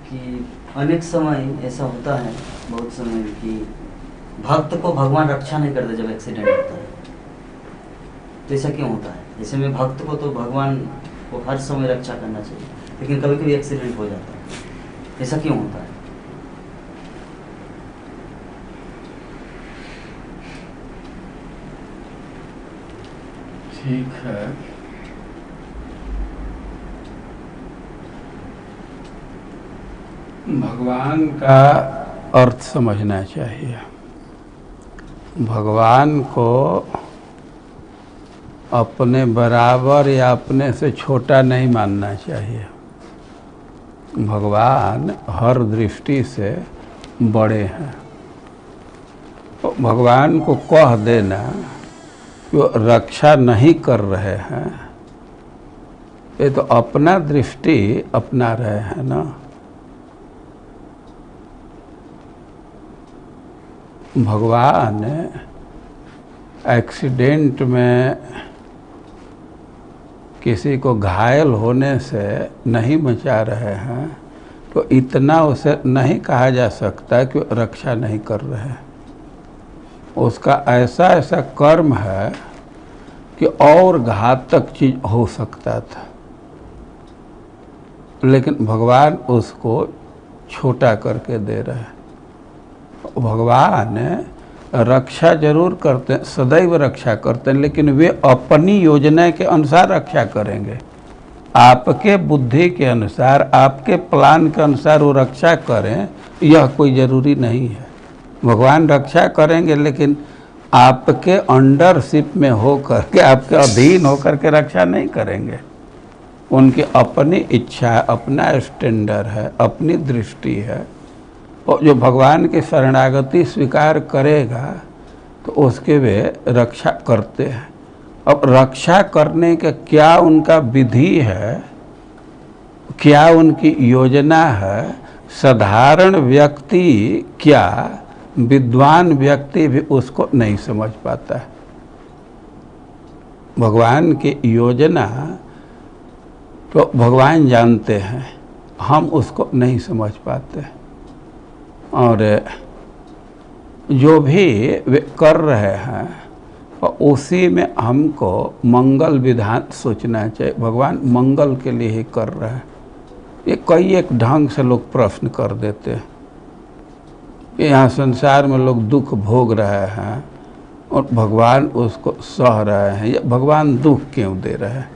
कि अनेक समय ऐसा होता है, बहुत समय कि भक्त को भगवान रक्षा नहीं करते जब एक्सीडेंट होता है। तो ऐसा क्यों होता है? जैसे में भक्त को तो भगवान को हर समय रक्षा करना चाहिए, लेकिन कभी कभी एक्सीडेंट हो जाता है, ऐसा क्यों होता है? ठीक है, भगवान का अर्थ समझना चाहिए। भगवान को अपने बराबर या अपने से छोटा नहीं मानना चाहिए। भगवान हर दृष्टि से बड़े हैं। तो भगवान को कह देना कि वो रक्षा नहीं कर रहे हैं, ये तो अपना दृष्टि अपना रहे हैं ना। भगवान एक्सीडेंट में किसी को घायल होने से नहीं बचा रहे हैं, तो इतना उसे नहीं कहा जा सकता कि रक्षा नहीं कर रहे हैं। उसका ऐसा ऐसा कर्म है कि और घातक चीज हो सकता था, लेकिन भगवान उसको छोटा करके दे रहे हैं। भगवान रक्षा जरूर करते हैं, सदैव रक्षा करते हैं, लेकिन वे अपनी योजना के अनुसार रक्षा करेंगे। आपके बुद्धि के अनुसार, आपके प्लान के अनुसार वो रक्षा करें, यह कोई ज़रूरी नहीं है। भगवान रक्षा करेंगे, लेकिन आपके अंडरशिप में होकर के, आपके अधीन होकर के रक्षा नहीं करेंगे। उनकी अपनी इच्छा, अपना स्टैंडर्ड है, अपनी दृष्टि है। और जो भगवान की शरणागति स्वीकार करेगा तो उसके वे रक्षा करते हैं। अब रक्षा करने का क्या उनका विधि है, क्या उनकी योजना है, साधारण व्यक्ति क्या विद्वान व्यक्ति भी उसको नहीं समझ पाता है। भगवान की योजना तो भगवान जानते हैं, हम उसको नहीं समझ पाते। और जो भी वे कर रहे हैं उसी में हमको मंगल विधान सोचना चाहिए। भगवान मंगल के लिए ही कर रहे हैं। ये कई एक ढंग से लोग प्रश्न कर देते हैं कि यहाँ संसार में लोग दुख भोग रहे हैं और भगवान उसको सह रहे हैं, या भगवान दुख क्यों दे रहे हैं?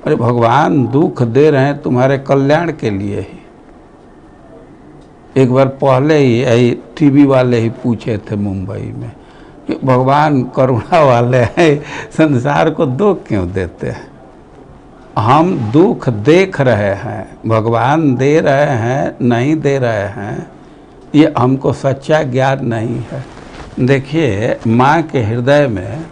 अरे भगवान दुख दे रहे हैं तुम्हारे कल्याण के लिए ही। एक बार पहले ही टीवी वाले ही पूछे थे मुंबई में कि भगवान करुणा वाले हैं, संसार को दुख क्यों देते हैं? हम दुख देख रहे हैं, भगवान दे रहे हैं नहीं दे रहे हैं, ये हमको सच्चा ज्ञान नहीं है। देखिए, माँ के हृदय में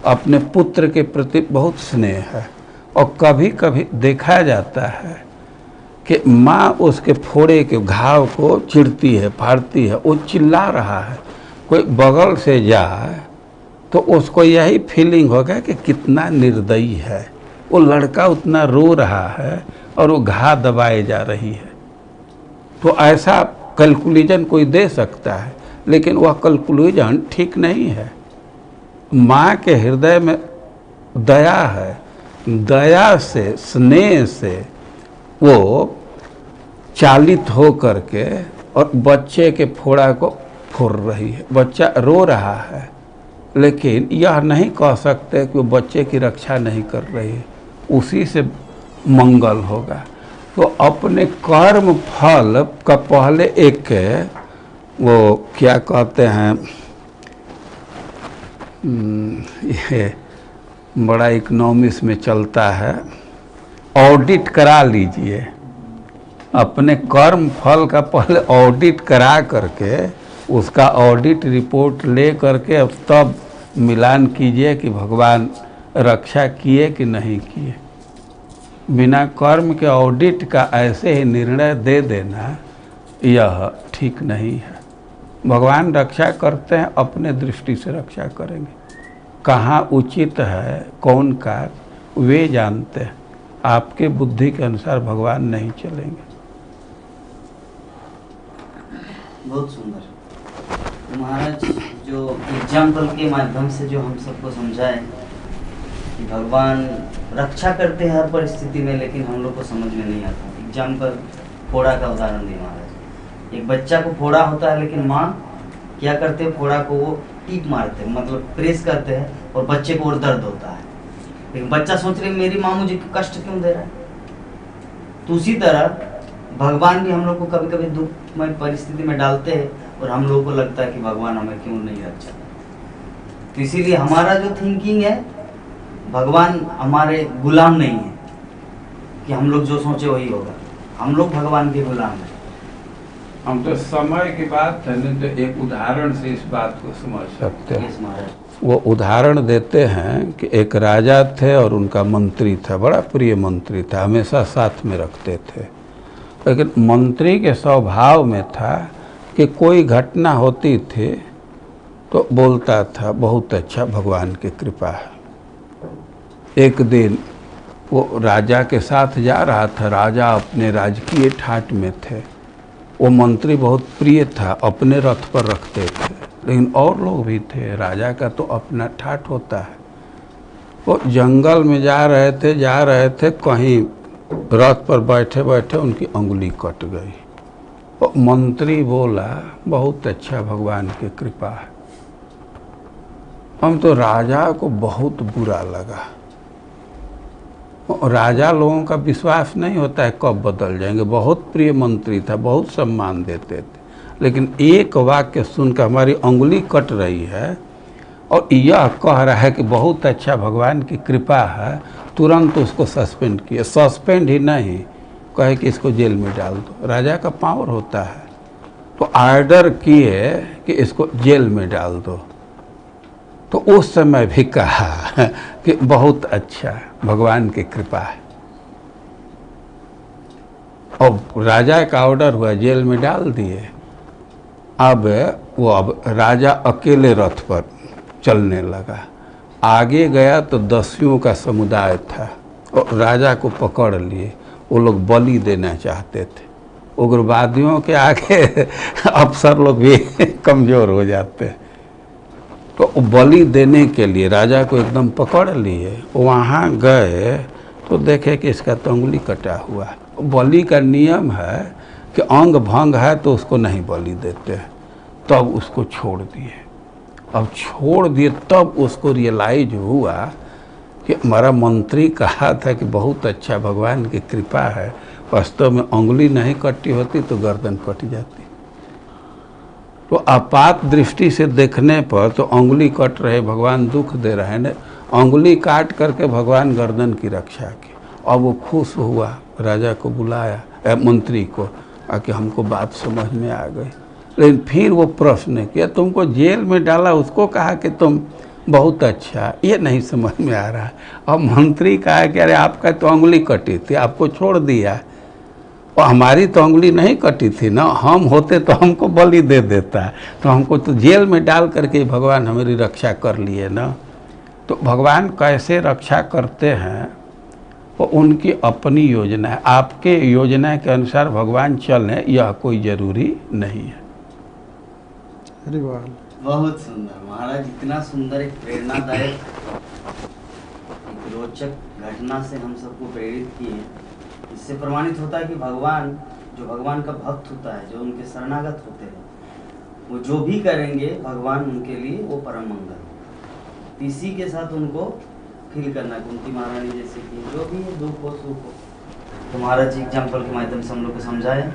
अपने पुत्र के प्रति बहुत स्नेह है, और कभी कभी देखा जाता है कि माँ उसके फोड़े के घाव को चिढ़ती है, फाड़ती है, वो चिल्ला रहा है, कोई बगल से जाए तो उसको यही फीलिंग होगा कि कितना निर्दयी है, वो लड़का उतना रो रहा है और वो घा दबाए जा रही है। तो ऐसा कैलकुलेशन कोई दे सकता है, लेकिन वह कैलकुलेशन ठीक नहीं है। माँ के हृदय में दया है, दया से, स्नेह से वो चालित हो करके और बच्चे के फोड़ा को फोड़ रही है। बच्चा रो रहा है, लेकिन यह नहीं कह सकते कि वो बच्चे की रक्षा नहीं कर रही है, उसी से मंगल होगा। तो अपने कर्म फल का पहले एक वो क्या कहते हैं, ये बड़ा इकोनॉमिक्स में चलता है, ऑडिट करा लीजिए। अपने कर्म फल का पहले ऑडिट करा करके, उसका ऑडिट रिपोर्ट ले करके अब तब मिलान कीजिए कि भगवान रक्षा किए कि नहीं किए। बिना कर्म के ऑडिट का ऐसे ही निर्णय दे देना, यह ठीक नहीं है। भगवान रक्षा करते हैं, अपने दृष्टि से रक्षा करेंगे। कहाँ उचित है, कौन कार्य, वे जानते हैं। आपके बुद्धि के अनुसार भगवान नहीं चलेंगे। बहुत सुंदर। तो महाराज जो एग्जाम्पल के माध्यम से जो हम सबको समझाए कि भगवान रक्षा करते हैं हर परिस्थिति में, लेकिन हम लोग को समझ में नहीं आता। एग्जाम्पल फोड़ा का उदाहरण दिए महाराज। एक बच्चा को फोड़ा होता है, लेकिन माँ क्या करते हैं, फोड़ा को वो टीप मारते हैं, मतलब प्रेस करते हैं, और बच्चे को और दर्द होता है। लेकिन बच्चा सोच रहे मेरी माँ मुझे कष्ट क्यों दे रहा है। तो उसी तरह भगवान भी हम लोग को कभी कभी दुखमय परिस्थिति में डालते हैं, और हम लोगों को लगता है कि भगवान हमें क्यों नहीं रक्षा। तो इसीलिए हमारा जो थिंकिंग है, भगवान हमारे गुलाम नहीं है कि हम लोग जो सोचे वही होगा। हम लोग भगवान के गुलाम हैं। हम तो समय की बात है, नहीं तो एक उदाहरण से इस बात को समझ सकते हैं। वो उदाहरण देते हैं कि एक राजा थे और उनका मंत्री था, बड़ा प्रिय मंत्री था, हमेशा साथ में रखते थे। लेकिन मंत्री के स्वभाव में था कि कोई घटना होती थी तो बोलता था बहुत अच्छा, भगवान की कृपा है। एक दिन वो राजा के साथ जा रहा था, राजा अपने राजकीय ठाट में थे। वो मंत्री बहुत प्रिय था, अपने रथ पर रखते थे, लेकिन और लोग भी थे। राजा का तो अपना ठाट होता है। वो जंगल में जा रहे थे, कहीं रथ पर बैठे बैठे उनकी अंगुली कट गई। वो मंत्री बोला बहुत अच्छा, भगवान की कृपा है। हम तो राजा को बहुत बुरा लगा। राजा लोगों का विश्वास नहीं होता है कब बदल जाएंगे। बहुत प्रिय मंत्री था, बहुत सम्मान देते थे, लेकिन एक वाक्य सुनकर हमारी अंगुली कट रही है और यह कह रहा है कि बहुत अच्छा, भगवान की कृपा है, तुरंत उसको सस्पेंड किए। सस्पेंड ही नहीं, कहे कि इसको जेल में डाल दो। राजा का पावर होता है, तो ऑर्डर किए कि इसको जेल में डाल दो। तो उस समय भी कहा कि बहुत अच्छा, भगवान की कृपा है। और राजा का ऑर्डर हुआ, जेल में डाल दिए। अब राजा अकेले रथ पर चलने लगा। आगे गया तो दस्युओं का समुदाय था और राजा को पकड़ लिए। वो लोग बलि देना चाहते थे। उग्रवादियों के आगे अफसर लोग भी कमज़ोर हो जाते हैं। तो बलि देने के लिए राजा को एकदम पकड़ लिए। वहाँ गए तो देखे कि इसका तो अंगुली कटा हुआ है। बलि का नियम है कि अंग भंग है तो उसको नहीं बलि देते हैं। तब उसको छोड़ दिए। अब छोड़ दिए तब उसको रियलाइज हुआ कि हमारा मंत्री कहा था कि बहुत अच्छा, भगवान की कृपा है, वास्तव में अंगुली नहीं कटी होती तो गर्दन कट जाती। तो आपात दृष्टि से देखने पर तो अंगुली कट रहे, भगवान दुख दे रहे हैं, अंगुली काट करके भगवान गर्दन की रक्षा की। अब वो खुश हुआ, राजा को बुलाया, मंत्री को, आके हमको बात समझ में आ गई। लेकिन फिर वो प्रश्न किया, तुमको जेल में डाला, उसको कहा कि तुम बहुत अच्छा, ये नहीं समझ में आ रहा। अब मंत्री कहा कि अरे आपका तो अंगुली कटी थी, आपको छोड़ दिया, और हमारी तो अंगुली नहीं कटी थी ना, हम होते तो हमको बलि दे देता, तो हमको तो जेल में डाल करके भगवान हमारी रक्षा कर लिए ना। तो भगवान कैसे रक्षा करते हैं वो उनकी अपनी योजना है। आपके योजना के अनुसार भगवान चलें यह कोई ज़रूरी नहीं है। बहुत सुंदर महाराज, इतना सुंदर एक प्रेरणादायक, एक रोचक घटना से हम सबको प्रेरित किए। इससे प्रमाणित होता है कि भगवान, जो भगवान का भक्त होता है, जो उनके शरणागत होते हैं, वो जो भी करेंगे भगवान उनके लिए वो परम मंगल। इसी के साथ उनको फील करना कि उनकी महारानी जैसे कि जो भी है, दुख हो सुख हो। तो महाराज जी एग्जाम्पल के माध्यम से हम लोग को समझाए।